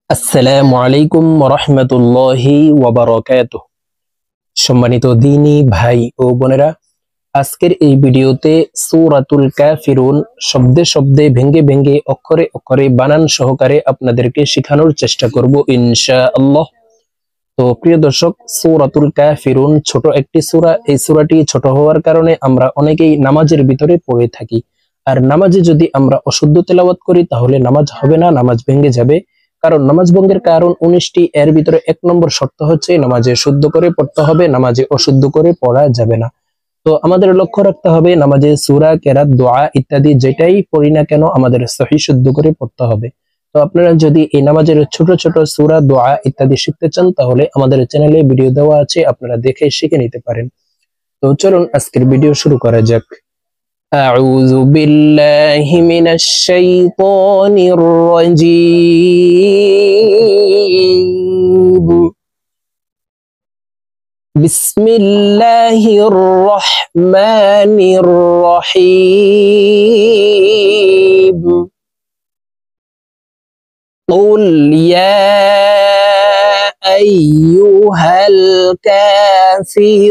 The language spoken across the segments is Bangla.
আসসালামু আলাইকুম ওয়া রাহমাতুল্লাহি ওয়া বারাকাতুহু। সম্মানিত দ্বীনী ভাই ও বোনেরা, আজকের এই ভিডিওতে সূরাতুল কাফিরুন শব্দে শব্দে ভেঙে ভেঙে অক্ষরে অক্ষরে বানান সহকারে আপনাদেরকে শেখানোর চেষ্টা করব ইনশাআল্লাহ। তো প্রিয় দর্শক, সূরাতুল কাফিরুন ছোট একটি সূরা। এই সূরাটি ছোট হওয়ার কারণে আমরা অনেকেই নামাজের ভিতরে পড়ে থাকি, আর নামাজে যদি আমরা অশুদ্ধ তেলাওয়াত করি তাহলে নামাজ হবে না, নামাজ ভেঙে যাবে। কারণ নামাজ ভঙ্গের কারণ 19টি, এর ভিতরে 1 নম্বর শর্ত হচ্ছে নামাজে শুদ্ধ করে পড়তে হবে, নামাজে অশুদ্ধ করে পড়া যাবে না। তো আমাদের লক্ষ্য রাখতে হবে নামাজে সূরা, কেরাত, দোয়া ইত্যাদি যেটাই পড়ি না কেন আমাদের সহিহ শুদ্ধ করে পড়তে হবে। তো আপনারা যদি এই নামাজের ছোট ছোট সূরা, দোয়া ইত্যাদি শিখতে চান তাহলে আমাদের চ্যানেলে ভিডিও দেওয়া আছে, আপনারা দেখে শিখে নিতে পারেন। তো চলুন আজকের ভিডিও শুরু করা যাক। আউযু বিল্লাহি মিনাশ শাইতানির রাজীম। বিসমিল্লাহির রহমানির রহিম। قل يا أيها الكافرون।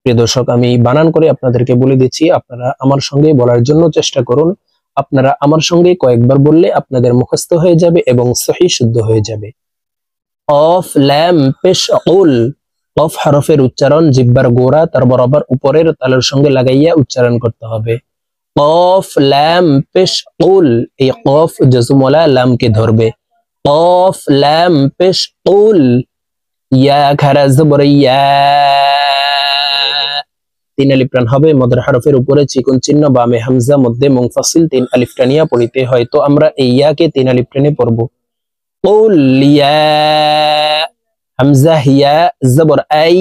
প্রিয় দর্শক, আমি বানান করে আপনাদেরকে বলে দিচ্ছি, আপনারা আমার সঙ্গে বলার জন্য চেষ্টা করুন। আপনারা আমার সঙ্গে কয়েকবার বললে আপনাদের মুখস্থ হয়ে যাবে এবং সহিহ শুদ্ধ হয়ে যাবে। কফ লাম পেশ কুল। কফ হরফের উচ্চারণ জিহ্বার গোড়া তার বরাবর উপরের তালুর সঙ্গে লাগাইয়া উচ্চারণ করতে হবে। কফ লাম পেশ কুল। এই কফ জজমওয়ালা লামকে ধরবে। কফ লাম পেশ কুল। ইয়া খারা জবর ইয়া। 3 আলিফ টান হবে। মদের হরফের উপরে চিকন চিহ্ন, বামে হামজা, মধ্যে মুনফাসিল 3 আলিফ টানিয়া পড়িতে হয়। তো আমরা এই ইয়াকে 3 আলিফ টানে পড়ব। কুল ইয়া। হামজা হিয়া জবর আই।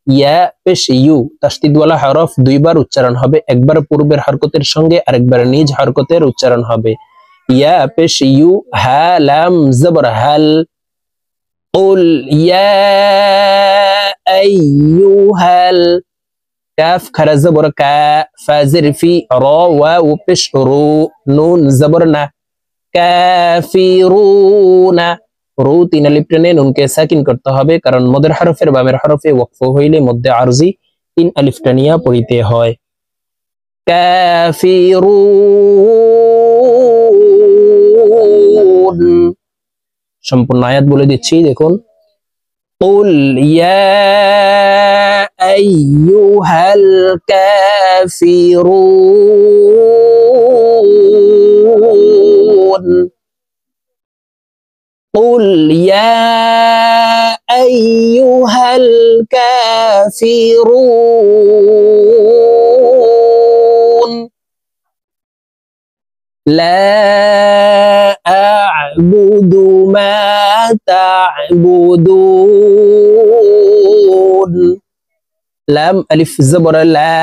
ইয়া পেশ ইউ। তাসদীদওয়ালা হরফ দুইবার উচ্চারণ হবে, একবার পূর্বের হরকতের সঙ্গে আরেকবার নিজ হরকতের উচ্চারণ হবে। ইয়া পেশ ইউ। হা লাম জবর হাল। কুল ইয়া আইয়ুহাল। কাফ খারা জবর কা। ফা জের ফি। র ওয়াও পেশ রু। নুন জবর না। কাফিরুনা। রু 3 আলিফ টেনে নুনকে সাকিন করতে হবে, কারণ মদের হরফের বামের হরফে ওয়াকফ হইলে মধ্যে আরজি 3 আলিফ টানিয়া পড়িতে হয়। কাফিরুন। সম্পূর্ণ আয়াত বলে দিচ্ছি, দেখুন। কুল ইয়া আইয়ুহাল কাফিরুন। قل يا أيها الكافرون لا أعبد ما تعبدون। লাম আলিফ জবর লা।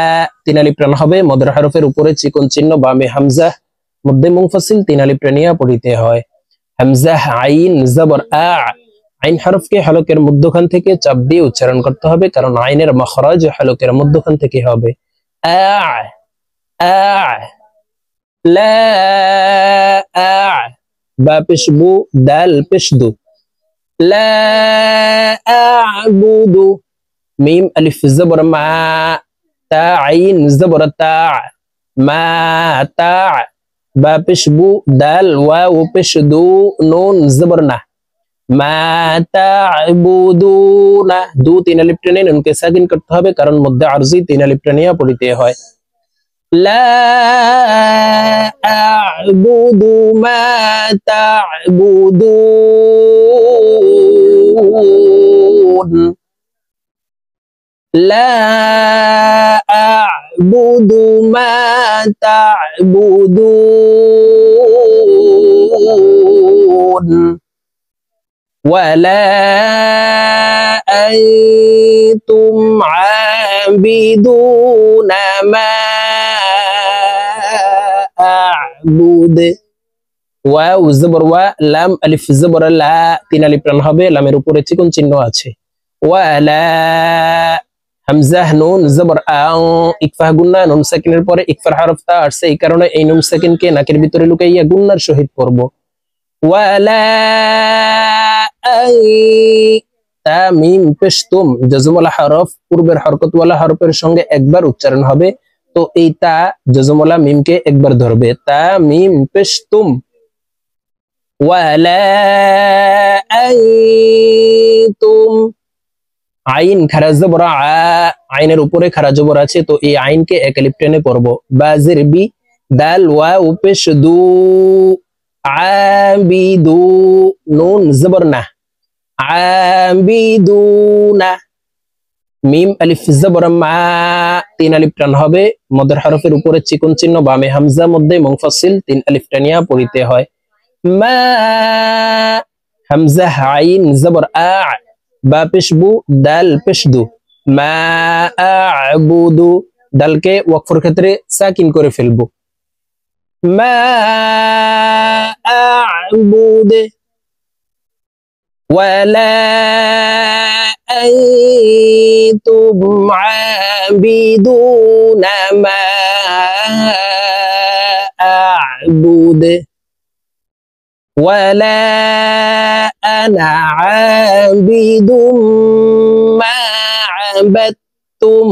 3 আলিফ টান হবে। মদের হরফের উপরে চিকন চিহ্ন, বামে হামজা, মধ্যে মুনফাসিল 3 আলিফ টানিয়া পড়িতে হয়। হামজা আইন জবর আ। আইন হরফকে হলকের মধ্যখান থেকে চাপ দিয়ে উচ্চারণ করতে হবে, কারণ আইনের মাখরাজ হলকের মধ্যখান থেকে হবে। আ আ লা আ। বা পেশ বু। দাল পেশ দু। লা আ'বুদু। মিম আলিফ জবর মা। তা আইন জবর তা। মা তা। বা পেশ বু। দাল ওয়াও পেশ দু। নুন জবর না। মা তা'বুদুনা। 3 আলিফ টেনে নুনকে সাকিন করতে হবে, কারণ মধ্যে আরজি 3 আলিফ টানিয়া পড়িতে হয়। লা আ'বুদু মা তা'বুদুন। লা আ'বুদু মা তা'বুদুন। ولا أنتم عابدون ما أعبد। ওয়াও জবর ওয়া। লাম আলিফ জবর লা। 3 আলিফ টান হবে। লামের উপরে চিকন চিহ্ন আছে। ওয়ালা। হামজাহ নুন জবর আং ইকফা গুন্না নুন সাকিনের পরে ইকফার হরফ তা আসছে, এই কারণে এই নুন সাকিনকে নাকের ভিতরে লুকাইয়া গুন্নার সহিত পড়ব। ওয়ালা আই তা মিম পেশ তুম জজমওয়ালা হরফ পূর্বের হরকতওয়ালা হরফের সঙ্গে একবার উচ্চারণ হবে, তো এই তা জজমওয়ালা মিমকে একবার ধরবে। তা মিম পেশ তুম। ওয়ালা আই তুম আইন খারা জবর আ, আইনের উপরে খারা জবর আছে, তো এই আইনকে এক আলিফ টেনে পড়ব। বাজের বি দাল ওয়াও পেশ দু আবিদু নুন জবর না আবিদুনা মিম আলিফ জবর মা, তিন আলিফ টান হবে। মদের হরফের উপরে চিকন চিহ্ন বামে হামজা মধ্যে মুনফাসিল তিন আলিফ টানিয়া পড়িতে হয়। মা হামজা আইন জবর আ বা পেশবু দাল পেশদু মা আবুদু, দালকে ওয়াকফের ক্ষেত্রে সাকিন করে ফেলবো। মা আবুদে ওয়ালা আনতুম আবিদুনা মা আবুদে ওয়ালা আনা আবিদুম মা আবাদতুম।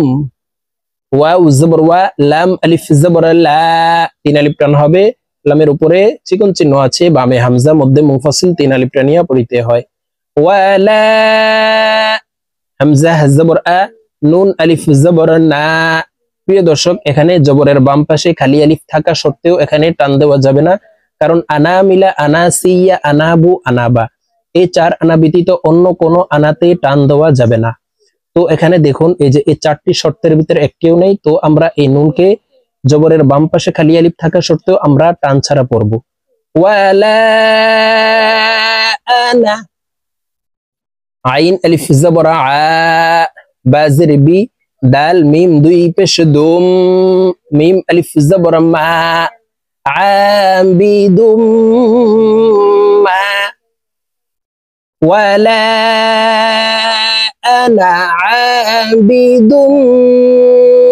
ওয়াও জবর ওয়া লাম আলিফ জবর লা, তিন আলিফ টান হবে। লামের উপরে চিকন চিহ্ন আছে বামে হামজা মধ্যে মুনফাসিল তিন আলিফ টানিয়া পড়িতে হয়। ওয়ালা হামজা জবর আ নুন আলিফ জবর না। প্রিয় দর্শক, এখানে জবরের বাম পাশে খালি আলিফ থাকা সত্ত্বেও এখানে টান দেওয়া যাবে না, কারণ আনা মিলা আনাসিয়া আনাবু আনাবা এই চার আনা ব্যতীত অন্য কোনো আনাতে টান দেওয়া যাবে না। তো এখানে দেখুন এই যে এই চারটি শর্তের ভিতরে একটিও নেই, তো আমরা এই নুনকে জবরের বাম পাশে খালি আলিফ থাকা সত্ত্বেও আমরা টান ছাড়া পড়ব। ওয়ালা আনা আইন আলিফ জবর আ বাজের বি দাল মিম দুই পেশ দুম মিম আলিফ জবর মা আবিদুম মা ওয়ালা আনা আবিদুম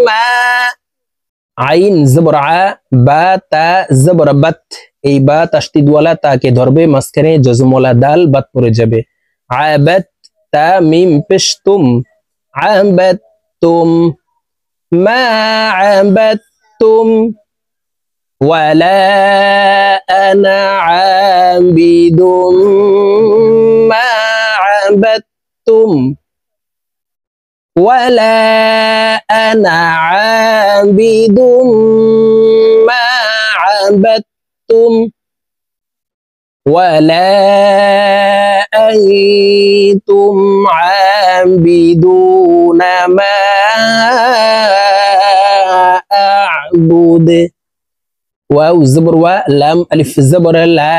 মা আইন জবর আ বা তা জবর বাত, এই বা তাসদিদ ওয়ালা তাকে ধরবে, মাঝখানে জজমওয়ালা দাল বাত পড়ে যাবে। আবাত তা মিম পেশ তুম আবাদতুম মা আবাদতুম ওয়ালা আনা আবিদুম মা আবাদতুম ওয়ালা আনা আবিদুম মা আবাদতুম ওয়ালা আনতুম আবিদুনা মা আ'বুদু। ওয়াও জবর ওয়া লাম আলিফ জবর লা,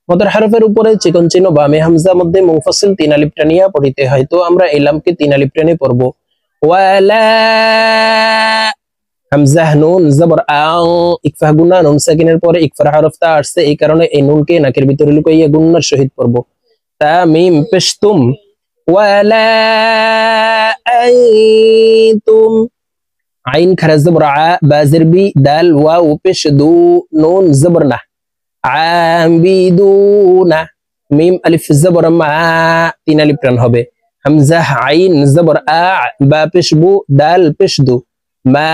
মদের হরফের উপরে চিকন চিহ্ন বামে হামজা মধ্যে মুনফাসিল তিন আলিফ টানিয়া পড়িতে হয়, তো আমরা এই লামকে তিন আলিফ টেনে পড়ব। ওয়ালা হামজা নুন জবর আং ইকফা গুন্না নুন সাকিনের পরে ইকফার হরফ তা আসছে, এই কারণে এই নুনকে নাকের ভিতরে লুকাইয়া গুন্নার সহিত পড়ব। তা মিম পেশ তুম ওয়ালা আনতুম আইন খারা জবর আ বাজের বি দাল ওয়াও পেশ দু নুন জবর না আবিদুনা মিম আলিফ জবর মা, তিন আলিফ টান হবে। হামজা আইন জবর আ বা পেশ বু দাল পেশ দু মা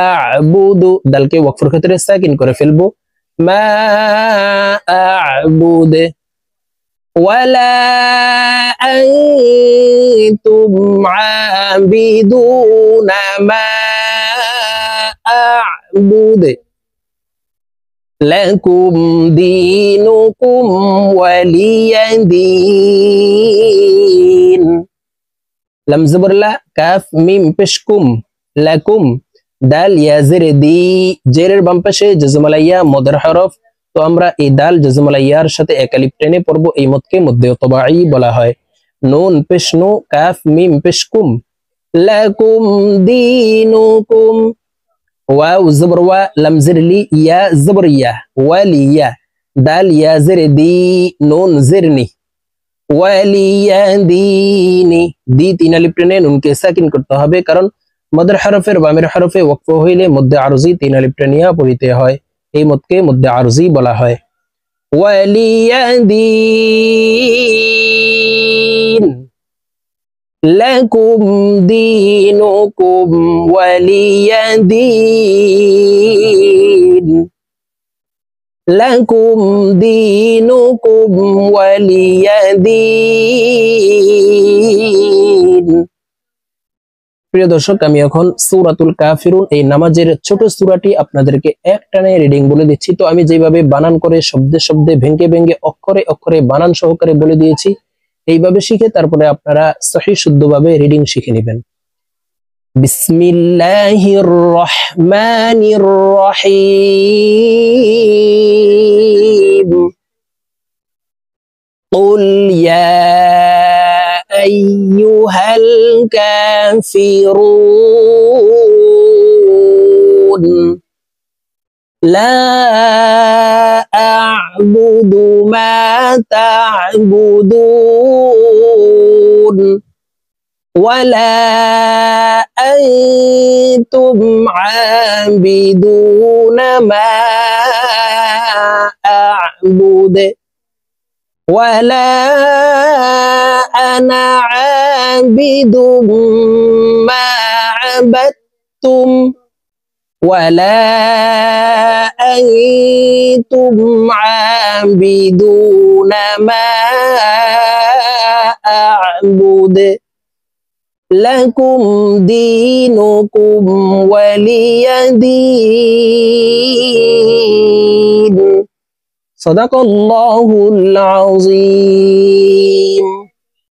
আ'বুদু, দালকে ওয়াকফের ক্ষেত্রে সাকিন করে ফেলবো। মা আ'বুদু ওয়ালা আনতুম আবিদুনা মা আ'বুদু লাকুম দীনুকুম ওয়ালিয়া দীন। লাম জবর লা কাফ মিম পেশ কুম লাকুম দাল ইয়া জের দি, জেরের বাম পাশে জজমালাইয়া মদের হরফ, তো আমরা এই দাল জজমালাইয়ার সাথে এক আলিফ টেনে পড়ব, এই মদকে মধ্যে তবাই বলা হয়। নুন পেশ নু কাফ মিম পেশ কুম লাকুম দীনুকুম ওয়াও জবর ওয়া লাম জের লি ইয়া জবর ইয়া ওয়ালিয়া দাল ইয়া জের দি নুন জের নি ওয়ালিয়াদিনি, দি তিন আলিফ টেনে নুনকে সাকিন করতে হবে, কারণ মদের হরফের বামের হরফে ওয়াকফ হইলে মধ্যে আরজি তিন আলিফ টেনিয়া পড়িতে হয়, এই মদকে মধ্যে আরজি বলা হয়। ওয়ালিয়াদিন, লাকুম দীনুকুম ওয়ালিয়াদিন, লাকুম দীনুকুম ওয়ালিয়াদিন। প্রিয় দর্শক, আমি এখন সূরাতুল কাফিরুন এই নামাজের ছোট সূরাটি আপনাদেরকে একটানে রিডিং বলে দিচ্ছি। তো আমি যেভাবে বানান করে শব্দে শব্দে ভেঙ্গে ভেঙ্গে অক্ষরে অক্ষরে বানান সহকারে বলে দিয়েছি, এইভাবে শিখে তারপরে আপনারা সহিহ শুদ্ধভাবে রিডিং শিখে নেবেন। বিসমিল্লাহির রহমানির রহিম। কুল ইয়া আইয়ুহাল কাফিরুন লা আ'বুদু মা তা'বুদুন ওয়ালা আনতুম আবিদুনা মা আ'বুদু ওয়ালা আনা আবিদুম মা আবাদতুম ওয়ালা আনতুম আবিদুনা মা আ'বুদু লাকুম দীনুকুম ওয়ালিয়াদিন। সাদাকাল্লাহুল আযীম।